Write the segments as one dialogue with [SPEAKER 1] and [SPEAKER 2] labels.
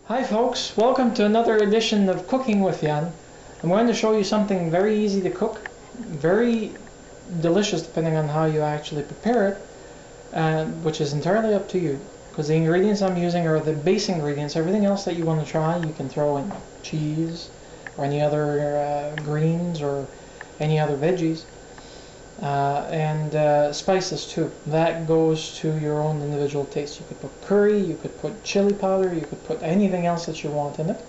[SPEAKER 1] Hi folks, welcome to another edition of Cooking with Jan. I'm going to show you something very easy to cook, very delicious depending on how you actually prepare it, which is entirely up to you. Because the ingredients I'm using are the base ingredients. Everything else that you want to try, you can throw in cheese or any other greens or any other veggies. And spices too. That goes to your own individual taste. You could put curry, you could put chili powder, you could put anything else that you want in it.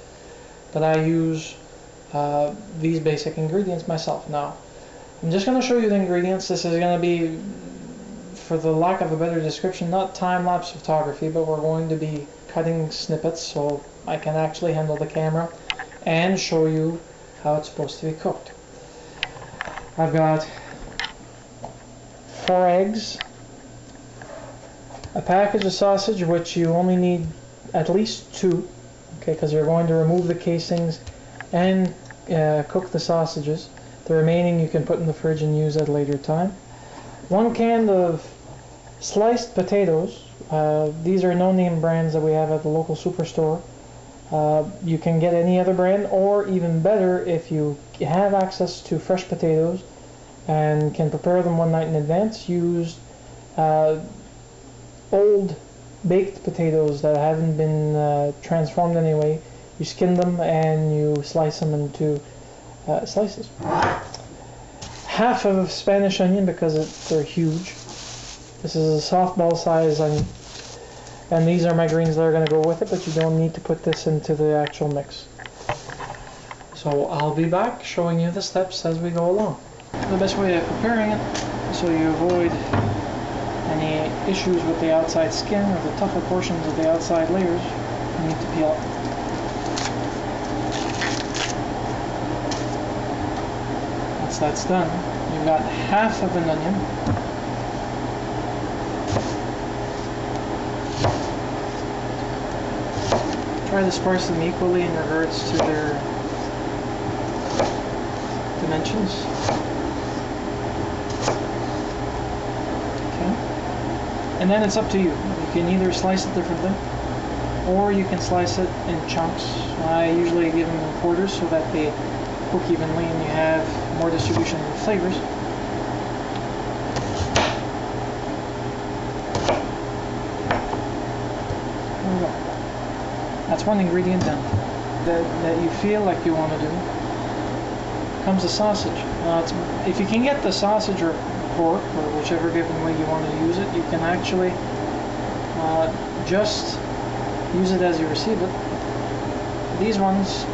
[SPEAKER 1] But I use these basic ingredients myself. Now, I'm just going to show you the ingredients. This is going to be, for the lack of a better description, not time-lapse photography, but we're going to be cutting snippets so I can actually handle the camera and show you how it's supposed to be cooked. I've got 4 eggs, a package of sausage, which you only need at least 2, okay, because you're going to remove the casings and cook the sausages. The remaining you can put in the fridge and use at a later time. 1 can of sliced potatoes. These are no-name brands that we have at the local superstore. You can get any other brand, or even better, if you have access to fresh potatoes and can prepare them one night in advance, use old baked potatoes that haven't been transformed anyway. You skin them and you slice them into slices. Half of a Spanish onion, because they're huge. This is a softball size onion. And these are my greens that are going to go with it, but you don't need to put this into the actual mix. So I'll be back showing you the steps as we go along. The best way of preparing it, so you avoid any issues with the outside skin or the tougher portions of the outside layers, you need to peel it. Once that's done, you've got half of an onion. Try to sparse them equally in regards to their dimensions. And then it's up to you. You can either slice it differently, or you can slice it in chunks. I usually give them in quarters so that they cook evenly and you have more distribution of the flavors. There we go. That's one ingredient done. That you feel like you want to do. Comes the sausage. If you can get the sausage or pork, or whichever given way you want to use it, you can actually just use it as you receive it. These ones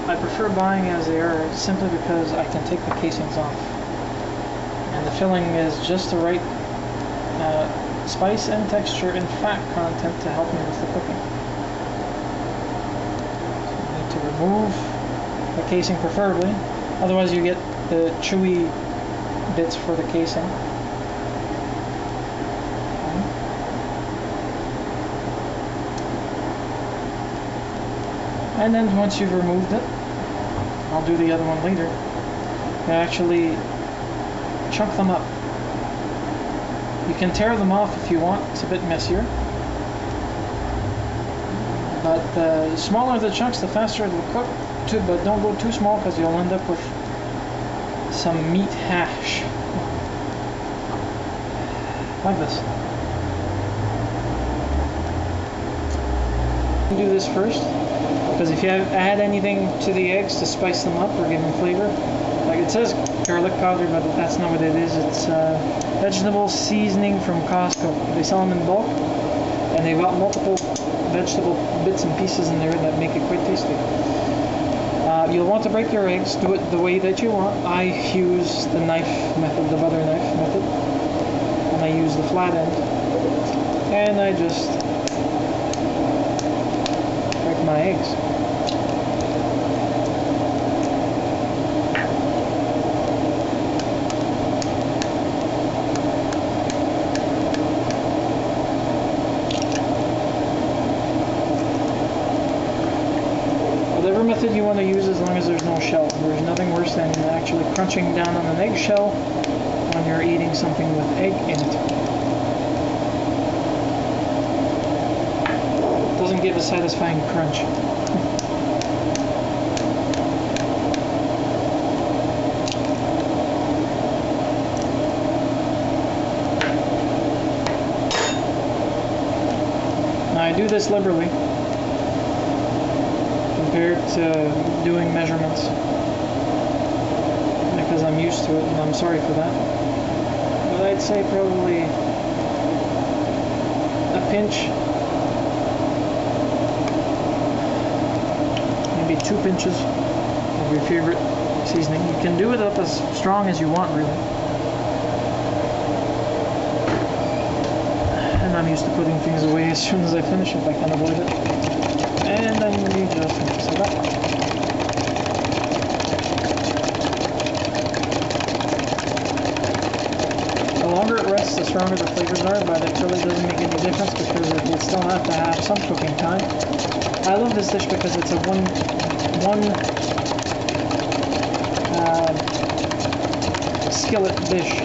[SPEAKER 1] I prefer buying as they are, simply because I can take the casings off, and the filling is just the right spice and texture and fat content to help me with the cooking. So you need to remove the casing preferably, otherwise you get the chewy bits for the casing. And then once you've removed it, I'll do the other one later, you actually chunk them up. You can tear them off if you want, it's a bit messier. But the smaller the chunks, the faster it will cook, but don't go too small because you'll end up with some meat hash, like this. You do this first, because if you add anything to the eggs to spice them up or give them flavor, like it says garlic powder, but that's not what it is. It's vegetable seasoning from Costco. They sell them in bulk, and they've got multiple vegetable bits and pieces in there that make it quite tasty. You'll want to break your eggs, do it the way that you want. I use the knife method, the butter knife method, and I use the flat end, and I just break my eggs. Whatever method you want to use, as long as there's no shell. There's nothing worse than actually crunching down on an eggshell when you're eating something with egg in it. doesn't give a satisfying crunch. Now I do this liberally compared to doing measurements because I'm used to it, and I'm sorry for that. But I'd say probably a pinch, maybe 2 pinches of your favorite seasoning. You can do it up as strong as you want, really. And I'm used to putting things away as soon as I finish if I can avoid it. And then you just mix it up. The longer it rests, the stronger the flavors are, but it really doesn't make any difference because it will still have to have some cooking time. I love this dish because it's a one skillet dish.